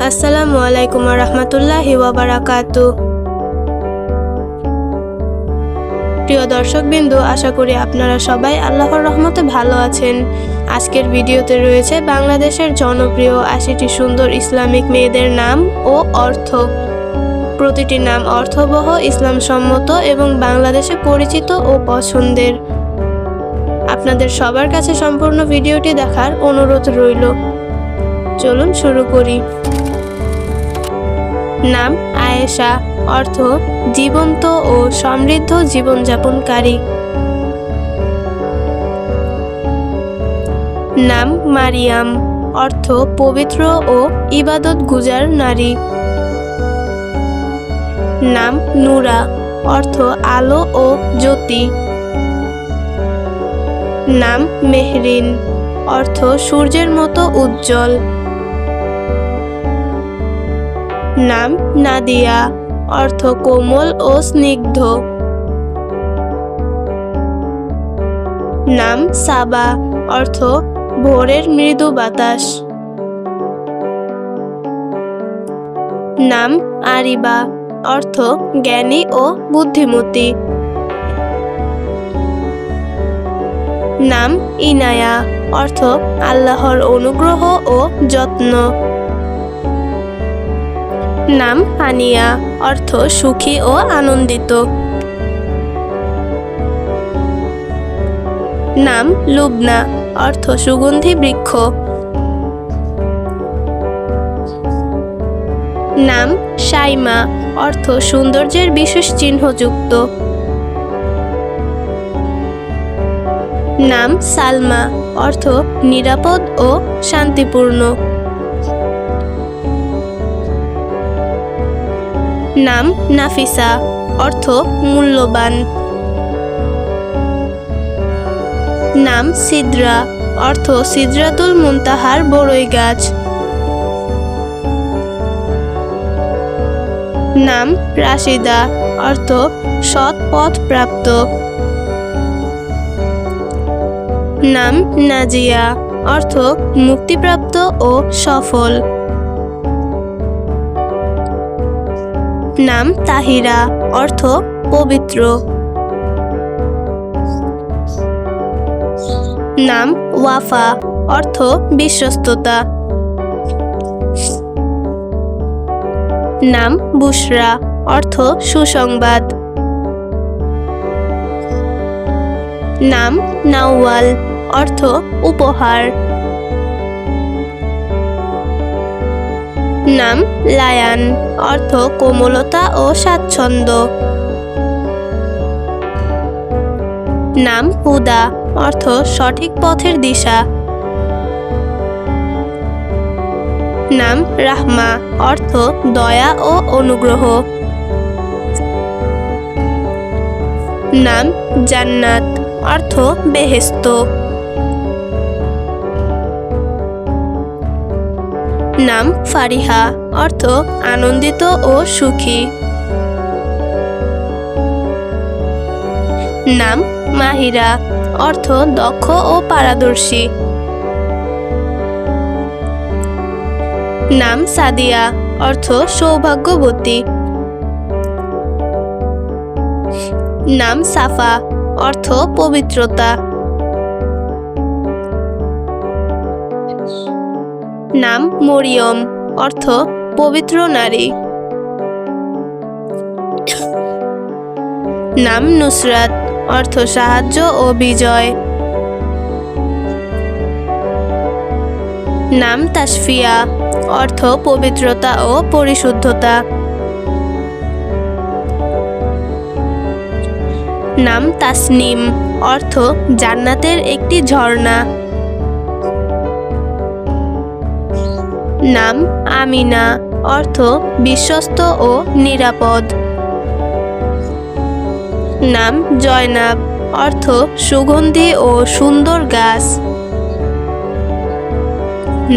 আসসালামু আলাইকুম ওয়া রাহমাতুল্লাহি ওয়া বারাকাতুহু। প্রিয় দর্শকবৃন্দ, আশা করি আপনারা সবাই আল্লাহর রহমতে ভালো আছেন। আজকের ভিডিওতে রয়েছে বাংলাদেশের জনপ্রিয় ৮০টি সুন্দর ইসলামিক মেয়েদের নাম ও অর্থ। প্রতিটি নাম অর্থবহ, ইসলামসম্মত এবং বাংলাদেশে পরিচিত ও পছন্দের। আপনাদের সবার কাছে সম্পূর্ণ ভিডিওটি দেখার অনুরোধ রইল। চলুন শুরু করি। নাম আয়েশা, অর্থ জীবন্ত ও সমৃদ্ধ জীবনযাপনকারী। নাম মারিয়াম, অর্থ পবিত্র ও ইবাদতগুজার নারী। নাম নূরা, অর্থ আলো ও জ্যোতি। নাম মেহরিন, অর্থ সূর্যের মতো উজ্জ্বল। নাম নাদিয়া, অর্থ কোমল ও স্নিগ্ধ। নাম সাবা, অর্থ ভোরের মৃদু বাতাস। নাম আরিবা, অর্থ জ্ঞানী ও বুদ্ধিমতী। নাম ইনায়া, অর্থ আল্লাহর অনুগ্রহ ও যত্ন। নাম হানিয়া, অর্থ সুখী ও আনন্দিত। নাম লুবনা, অর্থ সুগন্ধি বৃক্ষ। নাম শাইমা, অর্থ সৌন্দর্যের বিশেষ চিহ্নযুক্ত। নাম সালমা, অর্থ নিরাপদ ও শান্তিপূর্ণ। নাম নাফিসা, অর্থ মূল্যবান। নাম সিদরা, অর্থ সিদরাতুল মুনতাহার বড়ই গাছ। নাম রাশিদা, অর্থ সৎ পথ প্রাপ্ত। নাম নাজিয়া, অর্থ মুক্তিপ্রাপ্ত ও সফল। নাম তাহিরা, অর্থ পবিত্র। নাম ওয়াফা, অর্থ বিশ্বস্ততা। নাম বুশরা, অর্থ সুসংবাদ। নাম নাওয়াল, অর্থ উপহার। নাম লায়ান, অর্থ কোমলতা ও স্বাচ্ছন্দ্য। নাম হুদা, অর্থ সঠিক পথের দিশা। নাম রাহমা, অর্থ দয়া ও অনুগ্রহ। নাম জান্নাত, অর্থ বেহেশত। নাম ফারিহা, অর্থ আনন্দিত ও সুখী। নাম মাহিরা, অর্থ দক্ষ ও পারদর্শী। নাম সাদিয়া, অর্থ সৌভাগ্যবতী। নাম সাফা, অর্থ পবিত্রতা। নাম মরিয়ম, অর্থ পবিত্র নারী। নাম নুসরাত, অর্থ সাহায্য ও বিজয়। নাম তাসফিয়া, অর্থ পবিত্রতা ও পরিশুদ্ধতা। নাম তাসনিম, অর্থ জান্নাতের একটি ঝর্ণা। নাম আমিনা, অর্থ বিশ্বস্ত ও নিরাপদ। নাম জয়নাব, অর্থ সুগন্ধি ও সুন্দর গাছ।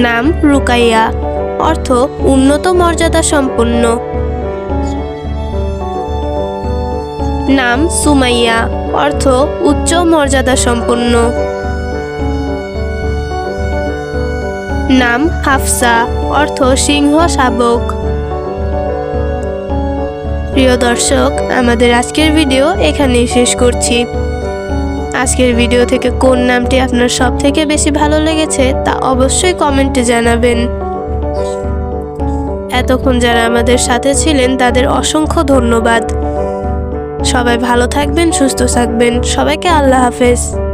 নাম রুকাইয়া, অর্থ উন্নত মর্যাদা সম্পন্ন। নাম সুমাইয়া, অর্থ উচ্চ মর্যাদা সম্পন্ন। নাম হাফসা, অর্থ সিংহ শাবক। প্রিয় দর্শক, আমাদের আজকের ভিডিও এখানেই শেষ করছি। আজকের ভিডিও থেকে কোন নামটি আপনার সব থেকে বেশি ভালো লেগেছে তা অবশ্যই কমেন্টে জানাবেন। এতক্ষণ যারা আমাদের সাথে ছিলেন তাদের অসংখ্য ধন্যবাদ। সবাই ভালো থাকবেন, সুস্থ থাকবেন। সবাইকে আল্লাহ হাফেজ।